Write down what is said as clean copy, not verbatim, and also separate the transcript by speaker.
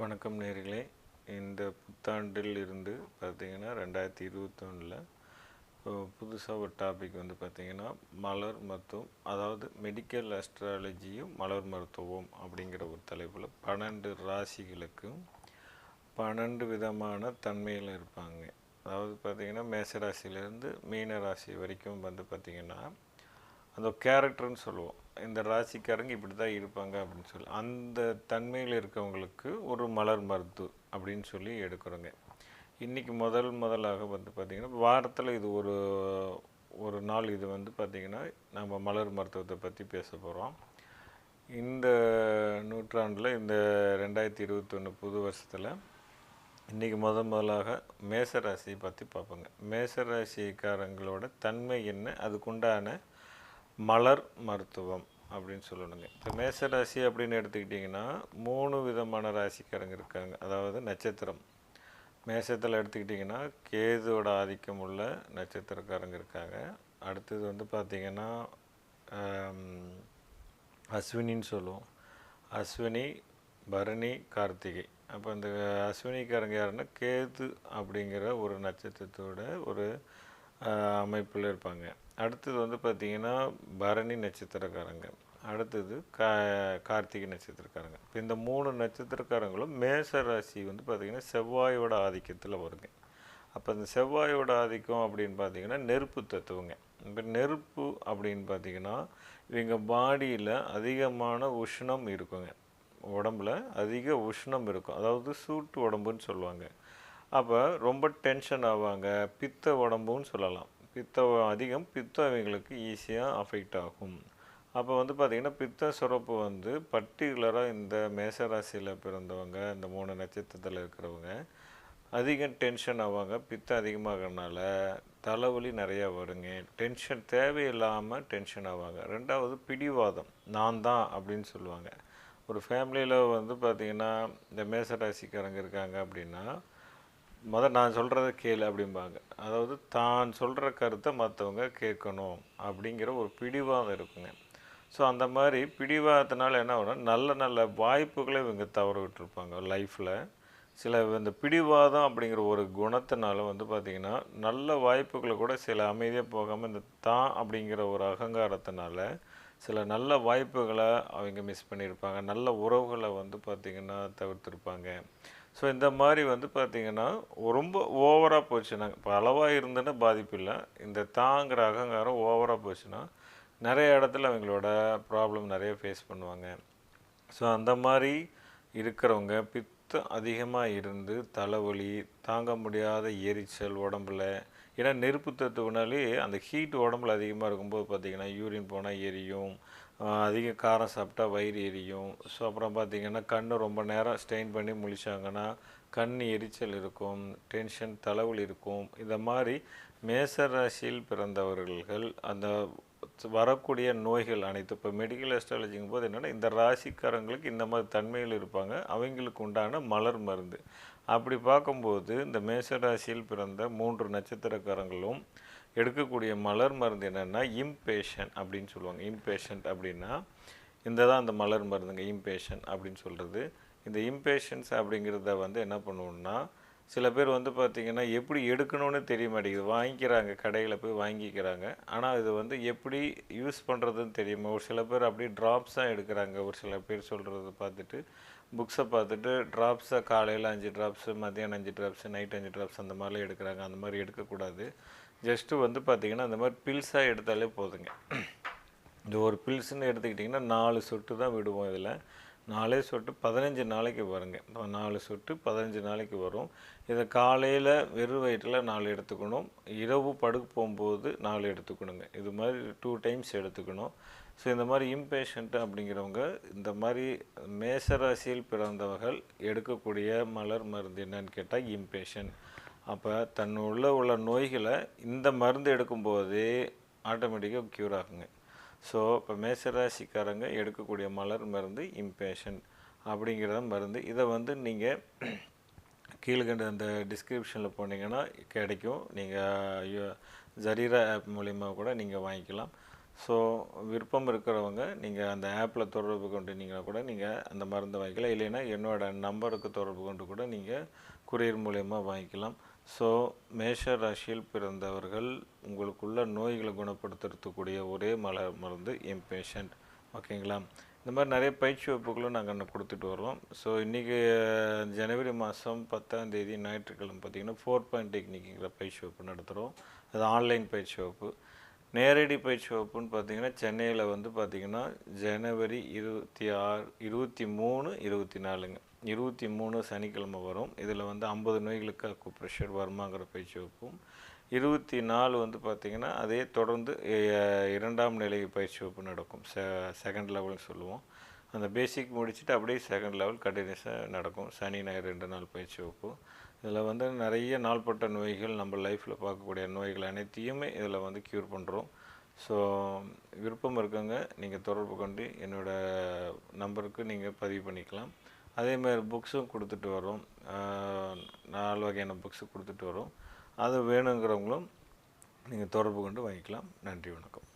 Speaker 1: வணக்கம் நேயர்களே. இந்த புத்தாண்டில் இருந்து பார்த்தீங்கன்னா 2021ல் புதுசாக ஒரு டாபிக் வந்து பார்த்திங்கன்னா மலர் மருத்துவம், அதாவது மெடிக்கல் அஸ்ட்ராலஜியும் மலர் மருத்துவம் அப்படிங்கிற ஒரு தலைப்பில் 12 ராசிகளுக்கும் 12 விதமான தன்மையில் இருப்பாங்க. அதாவது பார்த்திங்கன்னா மேசராசிலேருந்து மீன ராசி வரைக்கும் வந்து பார்த்திங்கன்னா அந்த கேரக்டர்னு சொல்லுவோம். இந்த ராசிக்காரங்க இப்படி தான் இருப்பாங்க அப்படின்னு சொல்லி அந்த தன்மையில் இருக்கவங்களுக்கு ஒரு மலர் மருத்து அப்படின்னு சொல்லி எடுக்கிறோங்க. இன்றைக்கி முதலாக வந்து பார்த்திங்கன்னா வாரத்தில் இது ஒரு ஒரு நாள் இது வந்து பார்த்திங்கன்னா நம்ம மலர் மருத்துவத்தை பற்றி பேச போகிறோம். இந்த நூற்றாண்டில் இந்த 2021 புது வருஷத்தில் இன்றைக்கி முதலாக மேசராசியை பற்றி பார்ப்போங்க. மேசராசிக்காரங்களோட தன்மை என்ன, அதுக்குண்டான மலர் மருத்துவம் அப்படின்னு சொல்லணுங்க. இப்போ மேசராசி அப்படின்னு எடுத்துக்கிட்டிங்கன்னா 3 விதமான ராசிக்காரங்க இருக்காங்க. அதாவது நட்சத்திரம் மேசத்தில் எடுத்துக்கிட்டிங்கன்னா கேதுவோட ஆதிக்கம் உள்ள நட்சத்திரக்காரங்க இருக்காங்க. அடுத்தது வந்து பார்த்திங்கன்னா அஸ்வினின்னு சொல்லுவோம். அஸ்வினி, பரணி, கார்த்திகை. அப்போ இந்த அஸ்வினிக்காரங்க யாருன்னா கேது அப்படிங்கிற ஒரு நட்சத்திரத்தோட ஒரு அமைப்பில் இருப்பாங்க. அடுத்தது வந்து பார்த்திங்கன்னா பரணி நட்சத்திரக்காரங்க, அடுத்தது கார்த்திகை நட்சத்திரக்காரங்க. இப்போ இந்த 3 நட்சத்திரக்காரங்களும் மேச ராசி வந்து பார்த்திங்கன்னா செவ்வாயோட ஆதிக்கத்தில் வருங்க. அப்போ இந்த செவ்வாயோட ஆதிக்கம் அப்படின்னு பார்த்திங்கன்னா நெருப்பு தத்துவங்க. இப்போ நெருப்பு அப்படின்னு பார்த்திங்கன்னா இவங்க பாடியில் அதிகமான உஷ்ணம் இருக்குங்க, உடம்புல அதிக உஷ்ணம் இருக்கும், அதாவது சூட்டு உடம்புன்னு சொல்லுவாங்க. அப்போ ரொம்ப டென்ஷன் ஆவாங்க, பித்த உடம்புன்னு சொல்லலாம். பித்தம் இவங்களுக்கு ஈஸியாக அஃபெக்ட் ஆகும். அப்போ வந்து பார்த்திங்கன்னா பித்த சுரப்பு வந்து பர்டிகுலராக இந்த மேசராசியில் பிறந்தவங்க, இந்த 3 நட்சத்திரத்தில் இருக்கிறவங்க அதிகம் டென்ஷன் ஆவாங்க. பித்தம் அதிகமாகறனால தலைவலி நிறையா வருங்க. டென்ஷன் தேவையில்லாமல் டென்ஷன் ஆவாங்க. ரெண்டாவது பிடிவாதம், நான் தான் அப்படின்னு சொல்லுவாங்க. ஒரு ஃபேமிலியில் வந்து பார்த்திங்கன்னா இந்த மேசராசிக்காரங்க இருக்காங்க அப்படின்னா நான் சொல்கிறத கேளு அப்படிம்பாங்க. அதாவது தான் சொல்கிற கருத்தை மற்றவங்க கேட்கணும் அப்படிங்கிற ஒரு பிடிவாதம் இருக்குங்க. ஸோ அந்த மாதிரி பிடிவாதத்தினால என்ன ஆகும்னா நல்ல நல்ல வாய்ப்புகளை இவங்க தவற விட்டுருப்பாங்க லைஃப்பில். சில இந்த பிடிவாதம் அப்படிங்கிற ஒரு குணத்தினால வந்து பார்த்திங்கன்னா நல்ல வாய்ப்புகளை கூட சில அமைதியாக போகாமல் இந்த தான் அப்படிங்கிற ஒரு அகங்காரத்தினால சில நல்ல வாய்ப்புகளை அவங்க மிஸ் பண்ணியிருப்பாங்க. நல்ல உறவுகளை வந்து பார்த்திங்கன்னா தவிர்த்திருப்பாங்க. ஸோ இந்த மாதிரி வந்து பார்த்திங்கன்னா ரொம்ப ஓவராக போச்சுன்னா, இப்போ அளவாக இருந்துன்னா பாதிப்பு இல்லை, இந்த தாங்கிற அகங்காரம் ஓவராக போச்சுன்னா நிறைய இடத்துல அவங்களோட ப்ராப்ளம் நிறைய ஃபேஸ் பண்ணுவாங்க. ஸோ அந்த மாதிரி இருக்கிறவங்க பித்தம் அதிகமாக இருந்து தலைவலி, தாங்க முடியாத எரிச்சல் உடம்புல, ஏன்னா நெருப்பு தத்துவனாலே அந்த ஹீட் உடம்புல அதிகமாக இருக்கும்போது பார்த்திங்கன்னா யூரின் போனால் எரியும், அதிக காரம் சாப்பிட்டா வயிறு எரியும். ஸோ அப்புறம் பார்த்திங்கன்னா கண் ரொம்ப நேரம் ஸ்ட்ரெயின் பண்ணி முழிச்சாங்கன்னா கண் எரிச்சல் இருக்கும், டென்ஷன் தலைவலி இருக்கும். இந்த மாதிரி மேசராசியில் பிறந்தவர்கள் அந்த வரக்கூடிய நோய்கள் அனைத்து, இப்போ மெடிக்கல் அஸ்ட்ராலஜிங்கும் போது என்னென்னா இந்த ராசிக்காரங்களுக்கு இந்த மாதிரி தன்மைகள் இருப்பாங்க, அவங்களுக்கு உண்டான மலர் மருந்து. அப்படி பார்க்கும்போது இந்த மேசராசியில் பிறந்த 3 நட்சத்திரக்காரங்களும் எடுக்கக்கூடிய மலர் மருந்து என்னென்னா இம்பேஷன் அப்படின்னு சொல்லுவாங்க. இம்பேஷண்ட் அப்படின்னா இந்த தான் அந்த மலர் மருந்துங்க, இம்பேஷன் அப்படின்னு சொல்கிறது. இந்த இம்பேஷன்ஸ் அப்படிங்கிறத வந்து என்ன பண்ணுவோம்னா சில பேர் வந்து பார்த்திங்கன்னா எப்படி எடுக்கணும்னு தெரிய மாட்டேங்குது, வாங்கிக்கிறாங்க, கடையில் போய் வாங்கிக்கிறாங்க, ஆனால் இது வந்து எப்படி யூஸ் பண்ணுறதுன்னு தெரியுமா. ஒரு சில பேர் அப்படியே ட்ராப்ஸாக எடுக்கிறாங்க. ஒரு சில பேர் சொல்கிறத பார்த்துட்டு புக்ஸை பார்த்துட்டு ட்ராப்ஸாக காலையில் 5 ட்ராப்ஸு, மத்தியானம் 5 ட்ராப்ஸு, நைட் 5 ட்ராப்ஸ் அந்த மாதிரிலாம் எடுக்கிறாங்க. அந்த மாதிரி எடுக்கக்கூடாது. ஜஸ்ட்டு வந்து பார்த்திங்கன்னா அந்த மாதிரி பில்ஸாக எடுத்தாலே போதுங்க. இந்த ஒரு பில்ஸ்ன்னு எடுத்துக்கிட்டிங்கன்னா 4 சொட்டு தான் விடுவோம். இதில் 4 சொட்டு 15 நாளைக்கு வருங்க. 4 சொட்டு 15 நாளைக்கு வரும். இதை காலையில் வெறும் வயிற்றில் 4 எடுத்துக்கணும், இரவு படுக்க போகும்போது 4 எடுத்துக்கணுங்க. இது மாதிரி 2 டைம்ஸ் எடுத்துக்கணும். ஸோ இந்த மாதிரி இம்பேஷண்ட்டு அப்படிங்கிறவங்க இந்த மாதிரி மேசராசியில் பிறந்தவர்கள் எடுக்கக்கூடிய மலர் மருந்து என்னன்னு கேட்டால் இம்பேஷன். அப்போ உள்ள நோய்களை இந்த மருந்து எடுக்கும்போதே ஆட்டோமேட்டிக்காக க்யூர் ஆகுங்க. ஸோ இப்போ மேசராசிக்காரங்க எடுக்கக்கூடிய மலர் மருந்து இம்பேஷண்ட் அப்படிங்கிற மருந்து. இதை வந்து நீங்கள் கீழ்கண்ட அந்த டிஸ்கிரிப்ஷனில் போனீங்கன்னா கிடைக்கும். நீங்கள் ஜரீரா ஆப் மூலிமா கூட நீங்கள் வாங்கிக்கலாம். ஸோ விருப்பம் இருக்கிறவங்க நீங்கள் அந்த ஆப்பில் தொடர்பு கொண்டுனீங்கன்னா கூட நீங்கள் அந்த மருந்தை வாங்கிக்கலாம். இல்லைன்னா என்னோட நம்பருக்கு தொடர்பு கொண்டு கூட நீங்கள் கொரியர் மூலயமா வாங்கிக்கலாம். ஸோ மேஷ ராசியில் பிறந்தவர்கள் உங்களுக்குள்ள நோய்களை குணப்படுத்துறதுக்கூடிய ஒரே மருந்து எம்பேஷண்ட். ஓகேங்களா? இந்த மாதிரி நிறைய பயிற்சி வகுப்புகளும் நாங்கள் கொடுத்துட்டு வரோம். ஸோ இன்றைக்கி ஜனவரி மாதம் 10ஆம் தேதி ஞாயிற்றுக்கிழமை பார்த்திங்கன்னா 4 பாயிண்ட் டெக்னிக்குங்கிற பயிற்சி வகுப்பு நடத்துகிறோம். அது ஆன்லைன் பயிற்சி வகுப்பு. நேரடி பயிற்சி வகுப்புன்னு பார்த்தீங்கன்னா சென்னையில் வந்து பார்த்திங்கன்னா ஜனவரி 23, 24ங்க. 23 சனிக்கிழமை வரும். இதில் வந்து 50 நோய்களுக்கு அக்குப்ரெஷர் வருமாங்கிற பயிற்சி வகுப்பும், 24 வந்து பார்த்திங்கன்னா அதே தொடர்ந்து 2ஆம் நிலை பயிற்சி வகுப்பு நடக்கும். செகண்ட் லெவல்னு சொல்லுவோம். அந்த பேசிக் முடிச்சுட்டு அப்படியே செகண்ட் லெவல் கண்டினியூஸாக நடக்கும். சனி ஞாயிறு 2 நாள் பயிற்சி வகுப்பு. இதில் வந்து நிறைய நாள்பட்ட நோய்கள், நம்ம லைஃப்பில் பார்க்கக்கூடிய நோய்கள் அனைத்தையுமே இதில் வந்து க்யூர் பண்ணுறோம். ஸோ விருப்பம் இருக்கவங்க நீங்கள் தொடர்பு கொண்டு என்னோடய நம்பருக்கு நீங்கள் பதிவு பண்ணிக்கலாம். அதேமாதிரி புக்ஸும் கொடுத்துட்டு வரோம். 4 வகையான புக்ஸு கொடுத்துட்டு வரோம். அது வேணுங்கிறவங்களும் நீங்கள் தொடர்பு கொண்டு வாங்கிக்கலாம். நன்றி, வணக்கம்.